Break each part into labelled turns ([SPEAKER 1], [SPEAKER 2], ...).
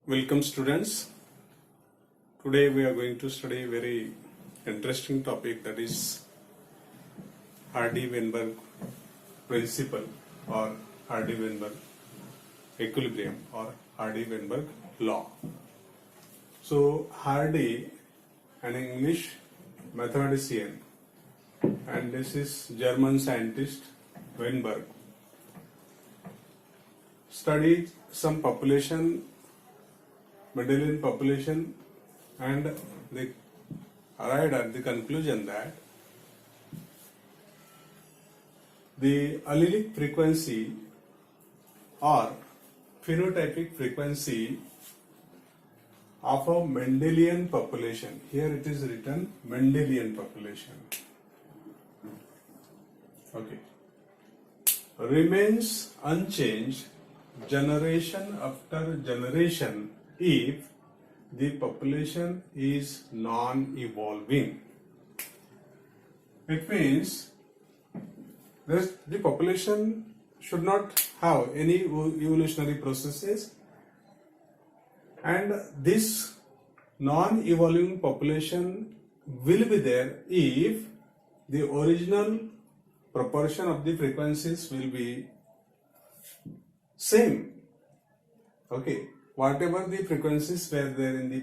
[SPEAKER 1] Welcome students. Today we are going to study a very interesting topic, that is Hardy-Weinberg principle or Hardy-Weinberg equilibrium or Hardy-Weinberg law. So Hardy, an English mathematician, and this is German scientist Weinberg, studied some Mendelian population, and they arrived at the conclusion that the allelic frequency or phenotypic frequency of a Mendelian population, here it is written Mendelian population, okay, remains unchanged generation after generation if the population is non-evolving. It means the population should not have any evolutionary processes, and this non-evolving population will be there if the original proportion of the frequencies will be same. Okay, whatever the frequencies were there in the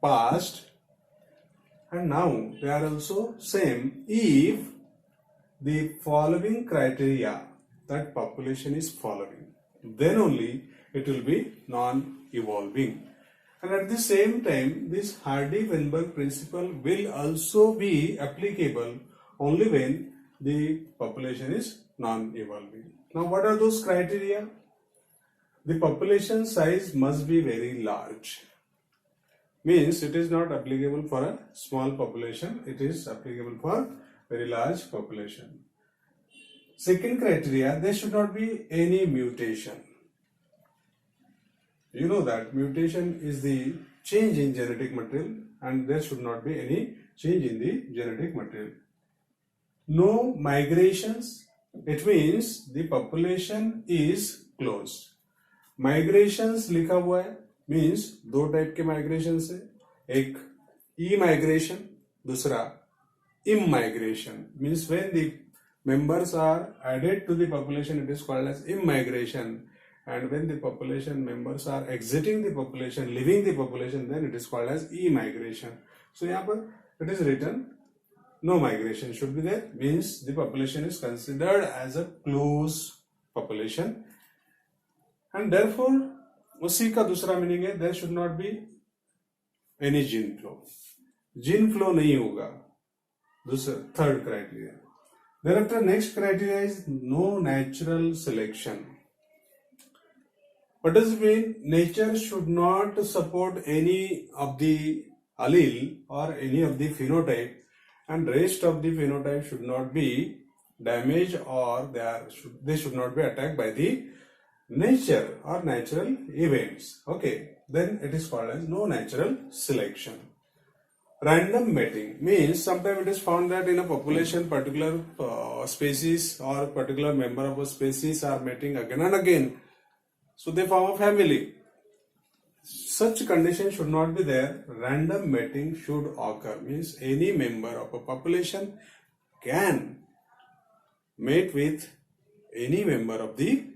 [SPEAKER 1] past, and now they are also same if the following criteria that population is following, then only it will be non-evolving. And at the same time, this Hardy-Weinberg principle will also be applicable only when the population is non-evolving. Now, what are those criteria? The population size must be very large. Means it is not applicable for a small population, it is applicable for very large population. Second criteria, there should not be any mutation. You know that mutation is the change in genetic material, and there should not be any change in the genetic material. No migrations, it means the population is closed. Migrations लिखा हुआ है, means दो type के migration है, एक ई migration, दूसरा इम migration. Means when the members are added to the population, it is called as immigration, and when the population members are exiting the population, leaving the population, then it is called as immigration. So यहाँ पर it is written no migration should be there, means the population is considered as a closed population. And therefore, उसी का दूसरा meaning है, there should not be any gene flow. Gene flow नहीं होगा. दूसरा third criteria. Thereafter, next criteria is no natural selection. What does it mean? Nature should not support any of the allele or any of the phenotype, and rest of the phenotype should not be damaged, or they should not be attacked by the nature or natural events. Okay, then it is called as no natural selection. Random mating means sometimes it is found that in a population particular species or particular member of a species are mating again and again, so they form a family. Such condition should not be there. Random mating should occur, means any member of a population can mate with any member of the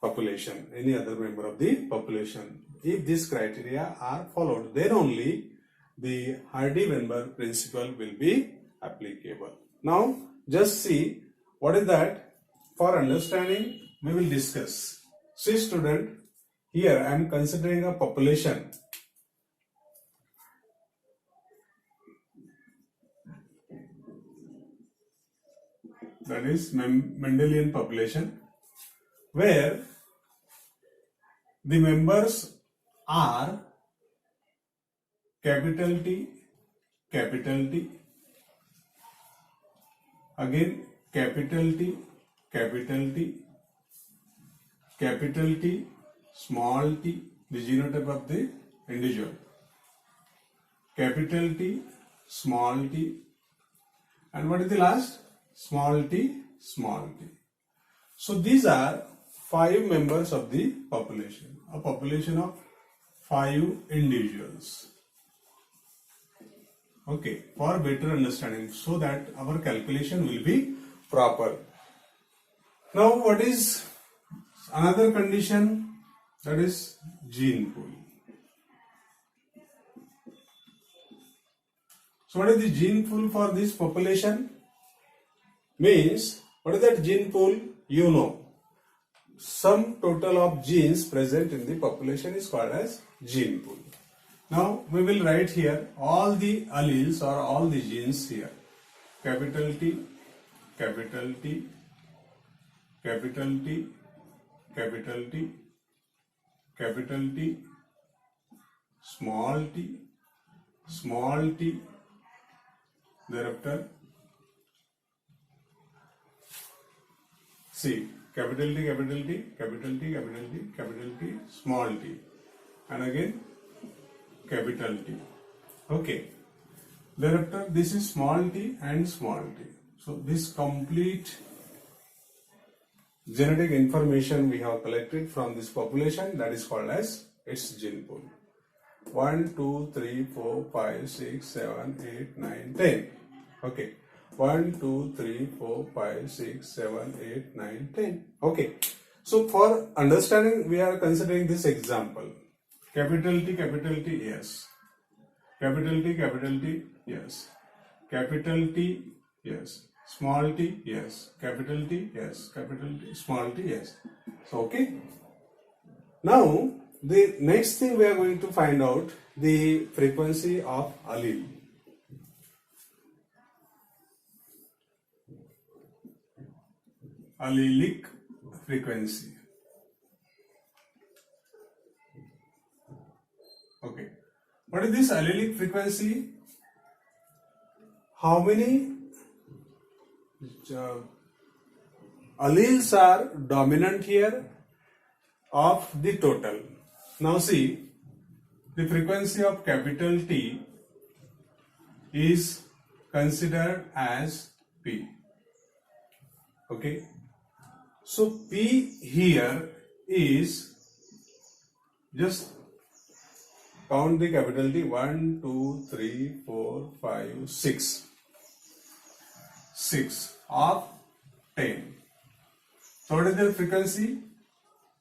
[SPEAKER 1] population, any other member of the population. If these criteria are followed, then only the Hardy-Weinberg principle will be applicable. Now, just see what is that. For understanding, we will discuss. See student, here I am considering a population. That is Mendelian population, where the members are capital T, again capital T, small t, the genotype of the individual, capital T, small t, and what is the last? Small t. So these are 5 members of the population. A population of 5 individuals. Okay, for better understanding, so that our calculation will be proper. Now, what is another condition? That is gene pool. So, what is the gene pool for this population? Means, what is that gene pool? You know, sum total of genes present in the population is called as gene pool. Now, we will write here all the alleles or all the genes here. Capital T, capital T, capital T, capital T, capital T, small t, thereafter see capital T, capital T, capital T, capital T, capital T, small t, and again capital T. Okay. Thereafter, this is small t and small t. So, this complete genetic information we have collected from this population, that is called as its gene pool. 1, 2, 3, 4, 5, 6, 7, 8, 9, 10. Okay. 1, 2, 3, 4, 5, 6, 7, 8, 9, 10. Okay. So, for understanding, we are considering this example. Capital T, yes. Capital T, yes. Capital T, yes. Small t, yes. Capital T, yes. Capital T, small t, yes. So, okay. Now, the next thing we are going to find out the frequency of allele. Allelic frequency. Okay. What is this allelic frequency? How many alleles are dominant here of the total? Now see, the frequency of capital T is considered as P. Okay. So P here is, just count the capital T, 1, 2, 3, 4, 5, 6. 6 of 10. So what is their frequency?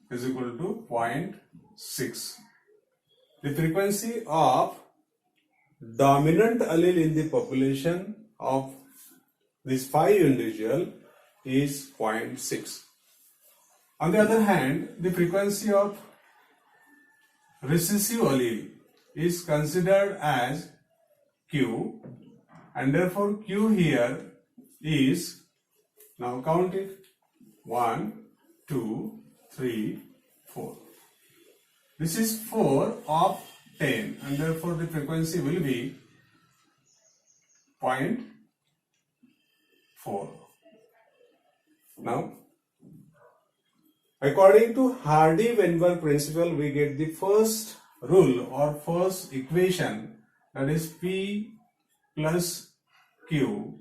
[SPEAKER 1] Is equal to 0.6. The frequency of dominant allele in the population of these 5 individuals is 0.6. On the other hand, the frequency of recessive allele is considered as Q, and therefore Q here is, now count it, 1, 2, 3, 4. This is 4 of 10, and therefore the frequency will be 0.4. Now, according to Hardy-Weinberg principle, we get the first rule or first equation, that is P plus Q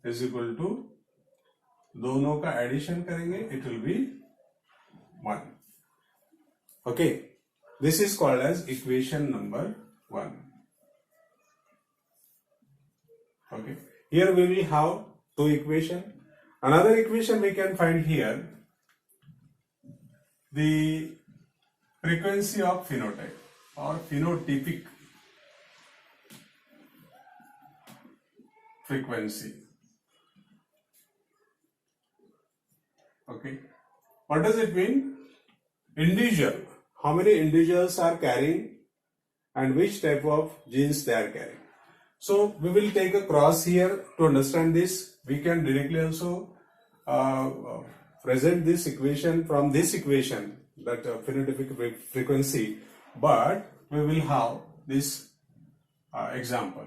[SPEAKER 1] is equal to, दोनों का addition करेंगे, it will be 1. Okay, this is called as equation number 1. Okay, here we will have 2 equations. Another equation we can find here, the frequency of phenotype or phenotypic frequency. Okay, what does it mean? Individual, how many individuals are carrying and which type of genes they are carrying. So we will take a cross here to understand this. We can directly also present this equation from this equation, that phenotypic frequency, but we will have this example,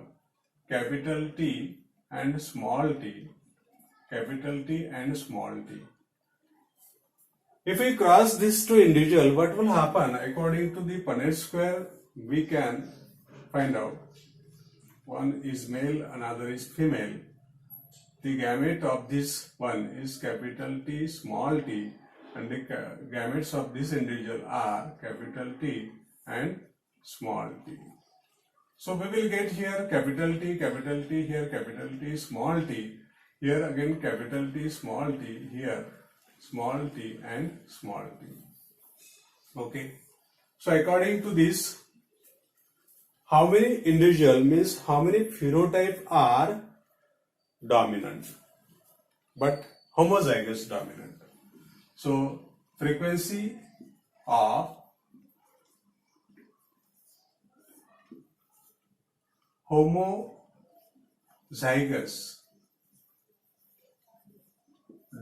[SPEAKER 1] capital T and small t, capital T and small t. If we cross these two individuals, what will happen? According to the Punnett square, we can find out one is male, another is female. The gamete of this one is capital T, small t, and the gametes of this individual are capital T and small t. So we will get here capital T, here capital T, small t, here again capital T, small t, here small t and small t. Okay. So according to this, how many individual means how many phenotype are dominant but homozygous dominant. So frequency of homozygous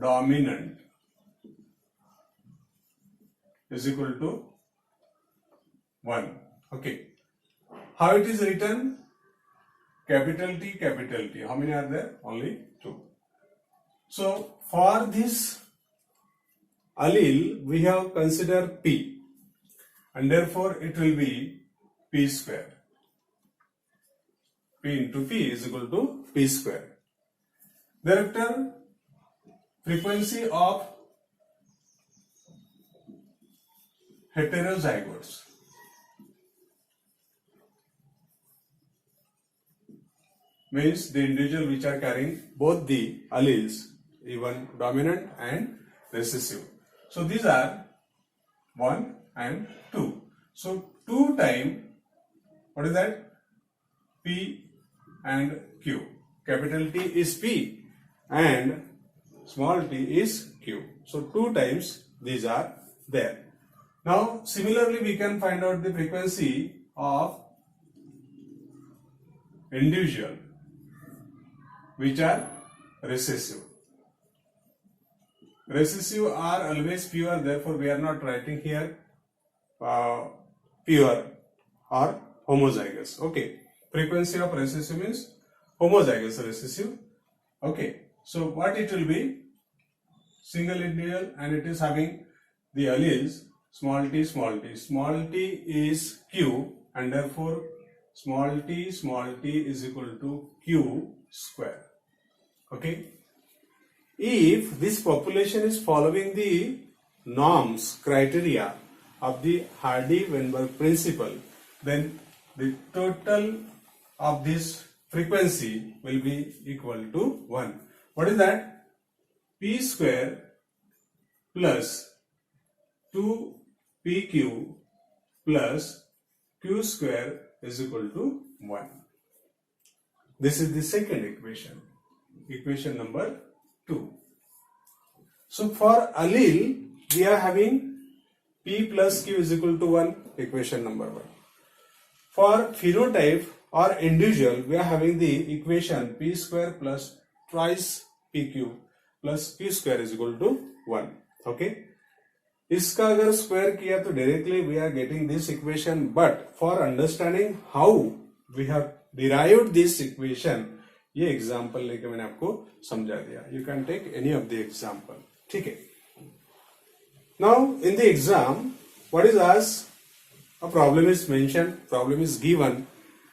[SPEAKER 1] dominant is equal to 1. Okay. How it is written? Capital T, capital T. How many are there? Only 2. So for this allele, we have considered P, and therefore it will be P square. P into P is equal to P square. Thereafter, frequency of heterozygotes. Means the individual which are carrying both the alleles, even dominant and recessive. So these are 1 and 2. So 2 times, what is that? P and Q. Capital T is P and small t is Q. So 2 times these are there. Now similarly we can find out the frequency of individual which are recessive. Recessive are always pure, therefore we are not writing here pure or homozygous. Okay. Frequency of recessive means homozygous recessive. Okay. So what it will be? Single individual and it is having the alleles small t, small t. Small t is Q and therefore small t is equal to Q square. Okay. If this population is following the norms, criteria of the Hardy-Weinberg principle, then the total of this frequency will be equal to 1. What is that? P square plus 2PQ plus Q square is equal to 1. This is the second equation. Equation number 2. So for allele, we are having P plus Q is equal to 1, equation number 1. For phenotype or individual, we are having the equation P square plus twice PQ plus Q square is equal to 1. Okay. इसका अगर square किया तो directly we are getting this equation, but for understanding how we have derived this equation, ये example लेके मैंने आपको समझा दिया. You can take any of the example. ठीक है. Now in the exam what is asked, a problem is mentioned, problem is given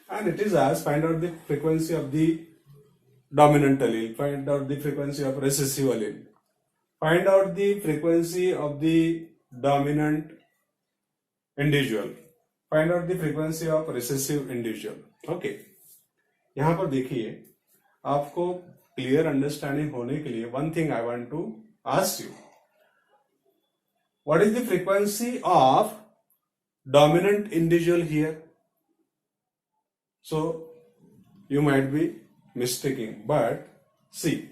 [SPEAKER 1] and it is asked find out the frequency of the dominant allele, find out the frequency of recessive allele, find out the frequency of the dominant individual, find out the frequency of recessive individual. Okay, यहां पर देखिए, आपको clear understanding होने के लिए one thing I want to ask you, what is the frequency of dominant individual here? So you might be mistaking, but see,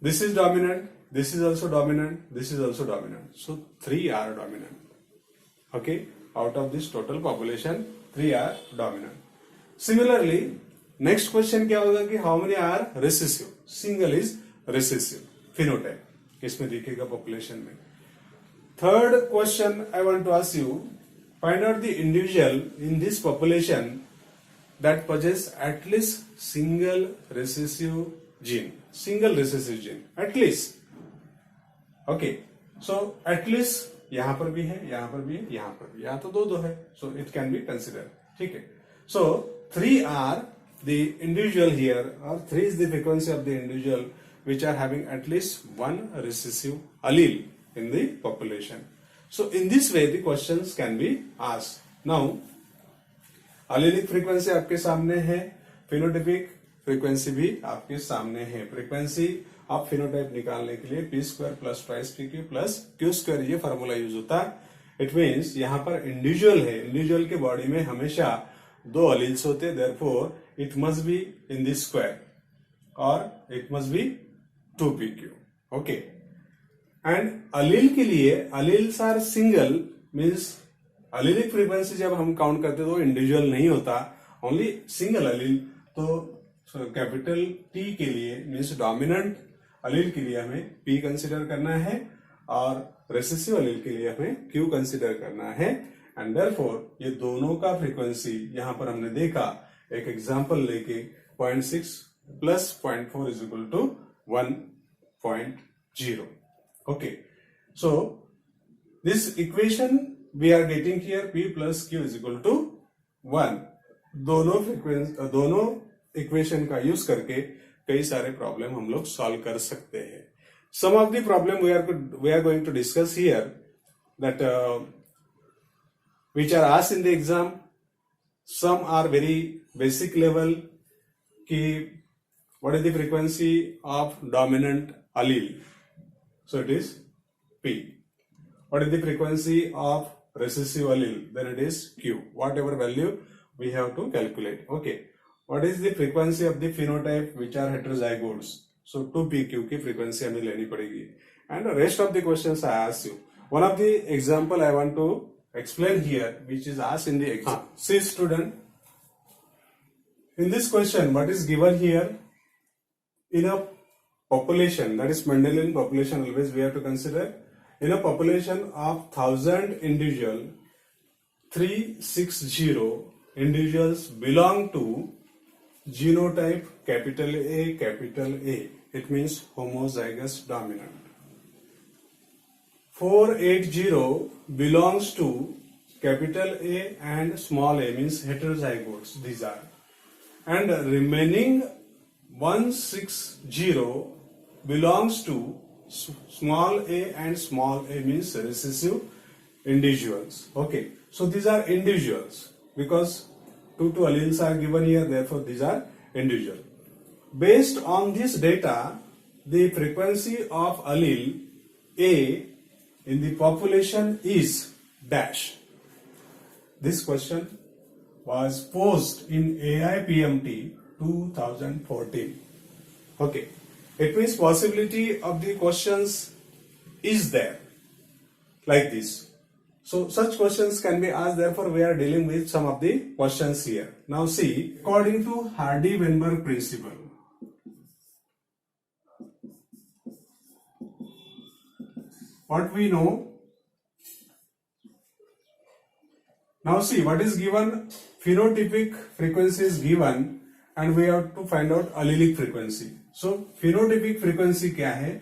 [SPEAKER 1] this is dominant, this is also dominant, this is also dominant. So 3 are dominant. Okay, out of this total population, 3 are dominant. Similarly, next question क्या होगा कि how many are recessive? Single is recessive phenotype. इसमें दिखेगा population में. Third question I want to ask you, find out the individual in this population that possess at least single recessive gene, at least. Okay, so at least यहां पर भी है, यहां पर भी है, यहां पर भी, यहां तो दो है, so it can be considered. ठीक है. So 3 are the individual here, or 3 is the frequency of the individual which are having at least one recessive allele in the population. So in this way the questions can be asked. Now allelic frequency आपके सामने है, phenotypic frequency भी आपके सामने है। Frequency of phenotype निकालने के लिए P square plus twice P Q plus Q square ये फॉर्मूला यूज होता है। इट मीन्स यहाँ पर इंडिविजुअल है, इंडिविजुअल के बॉडी में हमेशा दो अलील्स होते, therefore it must be in this square और it must be 2pq। Okay, and allele के लिए alleles are single, means allelic frequency जब हम काउंट करते तो इंडिविजुअल नहीं होता, ओनली सिंगल अलील। तो कैपिटल टी के लिए मीन्स डोमिनेंट अलील के लिए हमें पी कंसिडर करना है और रेसेसिव अलील के लिए हमें क्यू कंसिडर करना है। एंड देयरफॉर ये दोनों का फ्रीक्वेंसी यहां पर हमने देखा, एक एग्जांपल लेके 0.6 plus 0.4 is equal to 1.0। Okay, so this equation we are getting here p plus q is equal to 1। दोनों इक्वेशन का यूज करके कई सारे प्रॉब्लम हम लोग सॉल्व कर सकते हैं। Some of the problem we are going to discuss here that which are asked in the exam. Some are very basic level कि what is the frequency of dominant allele, so it is p. What is the frequency of recessive allele, then it is q. Whatever value we have to calculate. Okay, what is the frequency of the phenotype which are heterozygotes, so 2pq की frequency हमें लेनी पड़ेगी। and the rest of the questions I ask you, one of the example I want to explain here which is asked in the exam. See student, in this question what is given here, in a population, that is Mendelian population, always we have to consider, in a population of 1000 individual, 360 individuals belong to genotype capital A, capital A. It means homozygous dominant. 480 belongs to capital A and small a, means heterozygotes these are. And remaining 160 belongs to small a and small a, means recessive individuals. Okay, so these are individuals because two alleles are given here, therefore these are individual. Based on this data, the frequency of allele A in the population is dash. This question was posed in AIPMT 2014. Okay, it means possibility of the questions is there like this. So such questions can be asked, therefore we are dealing with some of the questions here. Now see, according to Hardy-Weinberg principle, what we know, now see what is given, phenotypic frequency is given and we have to find out allelic frequency. So phenotypic frequency क्या है?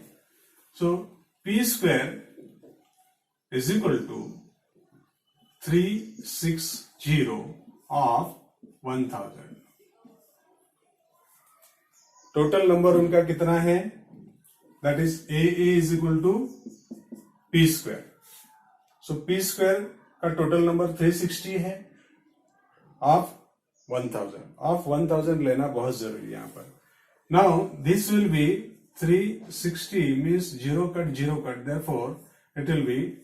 [SPEAKER 1] So p square is equal to 360 of 1000. Total number उनका कितना है? That is AA is equal to p square. So p square का total number 360 है, of 1000. Of 1000 लेना बहुत जरूरी है यहाँ पर. Now this will be 360 means 0 cut, therefore it will be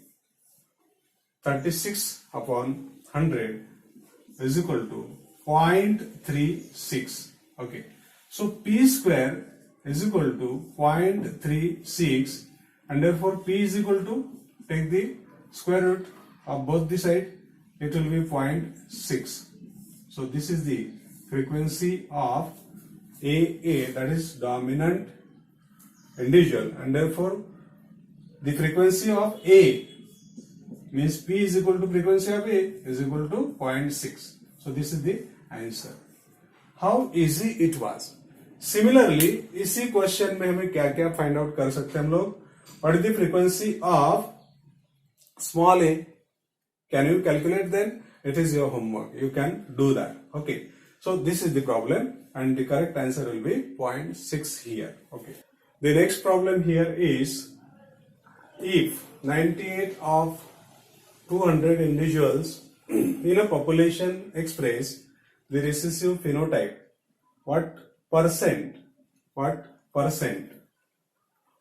[SPEAKER 1] 36 upon 100 is equal to 0.36. Okay, so p square is equal to 0.36 and therefore p is equal to, take the square root of both the side, it will be 0.6. So this is the frequency of AA, that is dominant individual, and therefore the frequency of A means P is equal to frequency of A is equal to 0.6. So this is the answer. How easy it was. Similarly, इसी question में हमें क्या क्या find out कर सकते हैं हम लोग? What is the frequency of small a? Can you calculate then? It is your homework. You can do that. Okay. So this is the problem and the correct answer will be 0.6 here. Okay. The next problem here is, if 98 of 200 individuals in a population express the recessive phenotype, what percent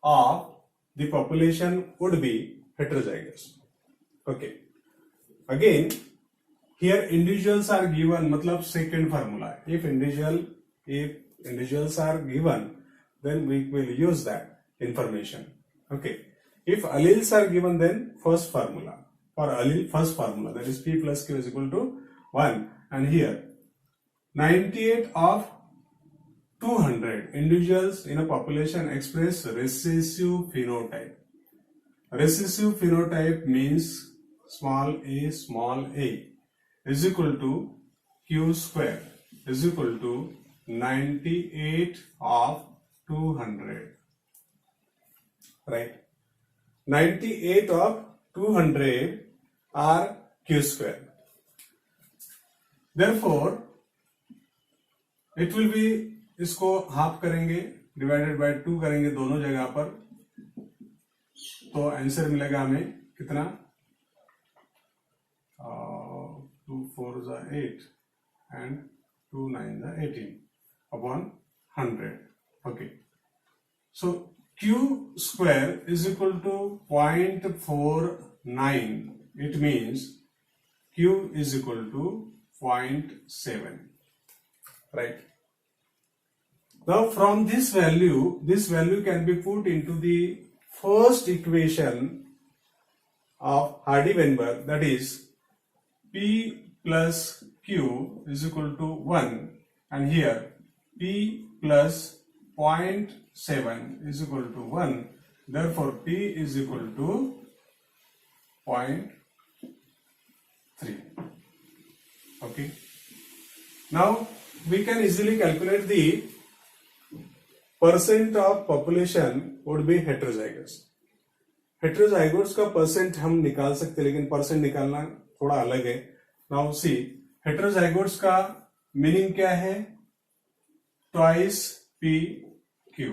[SPEAKER 1] of the population would be heterozygous. Okay. Again, here individuals are given, matlab second formula. If individuals are given, then we will use that information. Okay. If alleles are given, then first formula. For allele, first formula, that is P plus Q is equal to 1. And here, 98 of 200 individuals in a population express recessive phenotype. Recessive phenotype means small a is equal to Q square is equal to 98 of 200. Right? 98 of 200 are Q square. Therefore, it will be, इसको half करेंगे, divided by 2 करेंगे दोनों जगह पर, तो answer मिलेगा हमें कितना, 2 4 8 and 2 9 18 upon 100. Okay, so Q square is equal to 0.49. It means Q is equal to 0.7. Right? Now from this value can be put into the first equation of Hardy-Weinberg, that is P plus Q is equal to 1, and here P plus 0.7 is equal to 1. Therefore, P is equal to 0.3. Okay. Now we can easily calculate the percent of population would be heterozygous. Heterozygotes का percent हम निकाल सकते, लेकिन percent निकालना थोड़ा अलग है. Now see, हेटेरोजाइगोट्स का मीनिंग क्या है, ट्वाइस पी क्यू.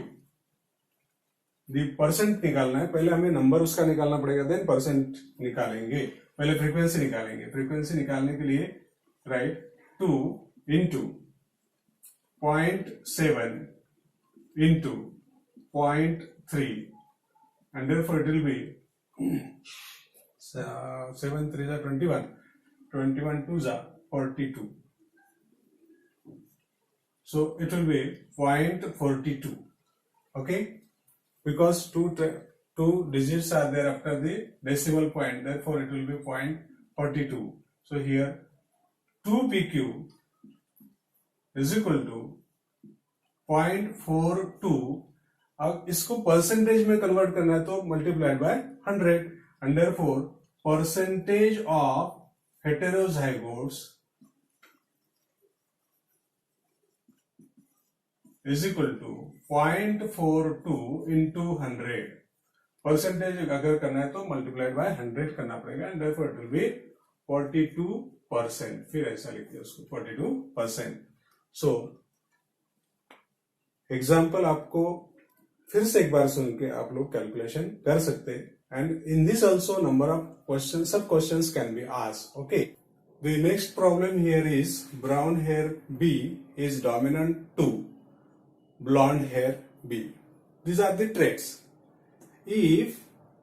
[SPEAKER 1] दी परसेंट निकालना है, पहले हमें नंबर उसका निकालना पड़ेगा, देन परसेंट निकालेंगे. पहले फ्रीक्वेंसी निकालेंगे. फ्रीक्वेंसी निकालने के लिए right 2 into 0.7 into 0.3, and therefore it will be 7 3 is 21, 21 2 is 42. So it will be 0.42. Okay, because two digits are there after the decimal point, therefore it will be 0.42. So here 2 PQ is equal to 0.42. अब इसको percentage में convert करना है तो multiplied by 100, and therefore percentage of heterozygotes is equal to 0.42 into 100. Percentage अगर करना है तो मल्टीप्लाइड बाय 100 करना पड़ेगा, and therefore it will be 42%. फिर ऐसा लिखिए उसको 42%. सो एग्जाम्पल आपको फिर से एक बार सुन के आप लोग कैलकुलेशन कर सकते हैं, and in this also number of question, सब questions can be asked. Okay, the next problem here is brown hair B is dominant to blonde hair B. These are the traits. If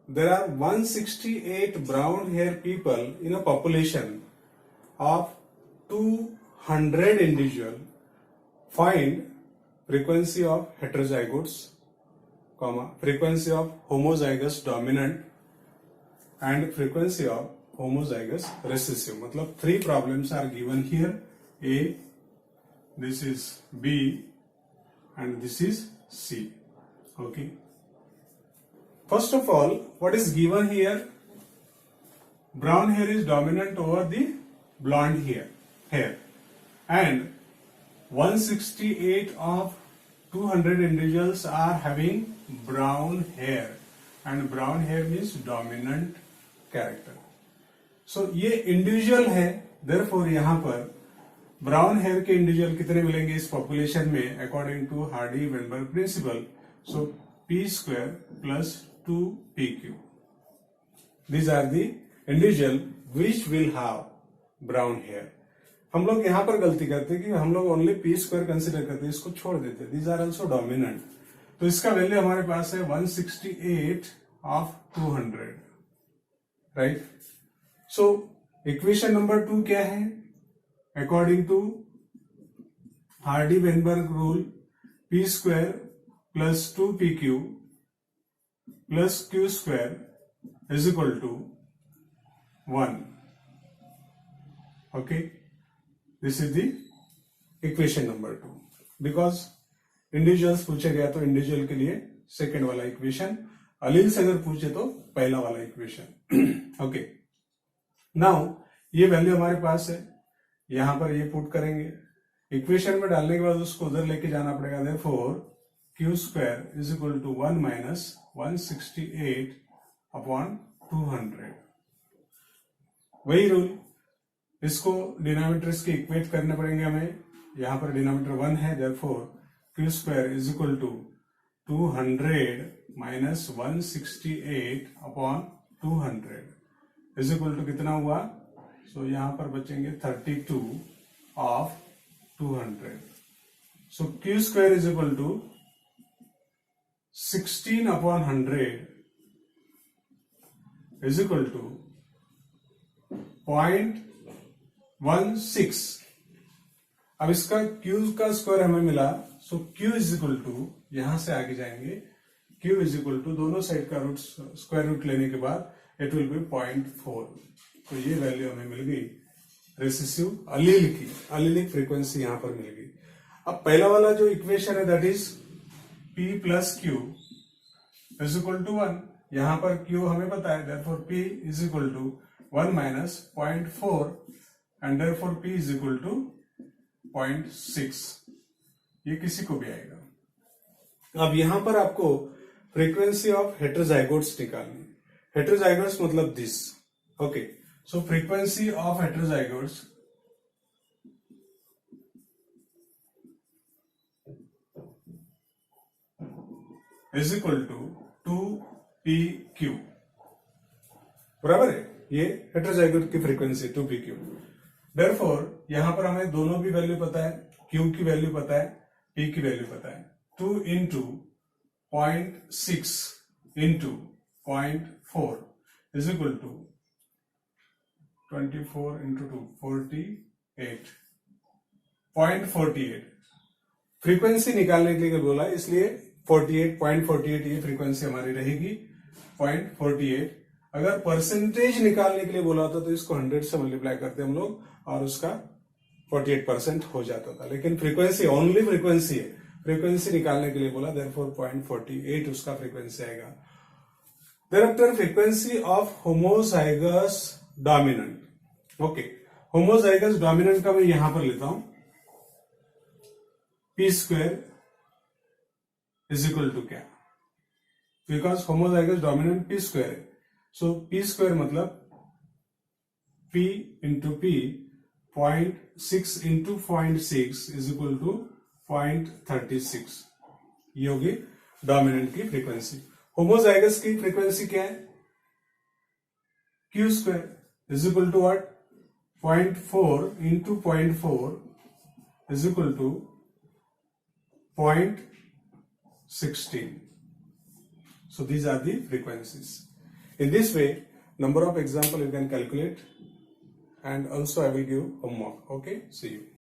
[SPEAKER 1] there are 168 brown hair people in a population of 200 individual, find frequency of heterozygotes, frequency of homozygous dominant and frequency of homozygous recessive. मतलब 3 problems are given here. A, this is B, and this is C. Okay. First of all, what is given here? Brown hair is dominant over the blonde hair, and 168 of 200 individuals are having brown hair, and brown hair means dominant character. So ये individual है, therefore यहाँ पर brown hair के individual कितने मिलेंगे इस population में according to Hardy Weinberg principle. So P square plus 2 PQ. These are the individual which will have brown hair. हम लोग यहाँ पर गलती करते हैं कि हम लोग ओनली पी स्क्वायर कंसिडर करते हैं, इसको छोड़ देते हैं। दीज आर ऑल्सो डोमिनेंट, तो इसका वैल्यू हमारे पास है 168 of 200, right. So equation number 2 क्या है? According to Hardy Weinberg rule, P square plus 2pq plus q square is equal to 1. Okay, this is the equation number 2. Because individuals पूछे गया तो इंडिविजुअल के लिए सेकेंड वाला इक्वेशन, अलील से अगर पूछे तो पहला वाला इक्वेशन। ओके, नाउ ये वैल्यू हमारे पास है, यहां पर ये पुट करेंगे, इक्वेशन में डालने के बाद उसको उधर लेके जाना पड़ेगा। Therefore q square is equal to 1 minus 168 upon 200। वही रूल, इसको डिनोमिनेटर्स के इक्वेट करने पड़ेंगे हमें। यहां पर डिनोमिनेटर 1 है, therefore q square is equal to 200 minus 168 upon 200 is equal to कितना हुआ? सो यहां पर बचेंगे 32 of 200। So q square is equal to 16 upon 100 is equal to 0.16। अब इसका q का स्क्वायर हमें मिला, so q is equal to, यहां से आगे जाएंगे, q इज इक्वल टू दोनों साइड का रूट स्क्वायर रूट लेने के बाद इट विल बी 0.4। तो ये वैल्यू हमें मिल गई रेसेसिव अलील की, अलीलिक फ्रीक्वेंसी यहां पर मिल गई। अब पहला वाला जो इक्वेशन है that is p plus q is equal to 1। यहां पर q हमें पता है, therefore p is equal to 1 minus 0.4 and therefore p is equal to 0.6। ये किसी को भी आएगा। अब यहां पर आपको फ्रीक्वेंसी ऑफ हेटेरोजाइगोट्स निकालनी है। हेटेरोजाइगोट्स मतलब this. Okay, so frequency of heterozygotes is equal to 2pq, बराबर है। ये हेटेरोजाइगोट की फ्रीक्वेंसी 2pq। देयरफॉर यहां पर हमें दोनों भी वैल्यू पता है, q की वैल्यू पता है, p की वैल्यू पता है। 2 into 0.6 into 0.4 is equal to 24 into 2 48, 0.48। Frequency निकालने के लिए बोला, इसलिए 0.48 ये फ्रीक्वेंसी हमारी रहेगी 0.48। अगर परसेंटेज निकालने के लिए बोला होता तो इसको 100 से मल्टीप्लाई करते हम लोग और उसका 48% हो जाता था, लेकिन फ्रीक्वेंसी ओनली फ्रीक्वेंसी है, फ्रीक्वेंसी निकालने के लिए बोला, देयरफॉर 0.48 उसका फ्रीक्वेंसी आएगा। Thereafter frequency of homozygous dominant. Okay, homozygous dominant का मैं यहां पर लेता हूं, P square is equal to क्या? Because homozygous dominant P square है, सो पी स्क्वायर मतलब p into p, 0.6 into 0.6 is equal to 0.36। ये होगी डोमिनेंट की फ्रीक्वेंसी। होमोजाइगस की फ्रीक्वेंसी क्या है? q square is equal to what? 0.4 into 0.4 is equal to 0.16. So these are the frequencies. In this way, number of example you can calculate, and also I will give homework. Okay, see you.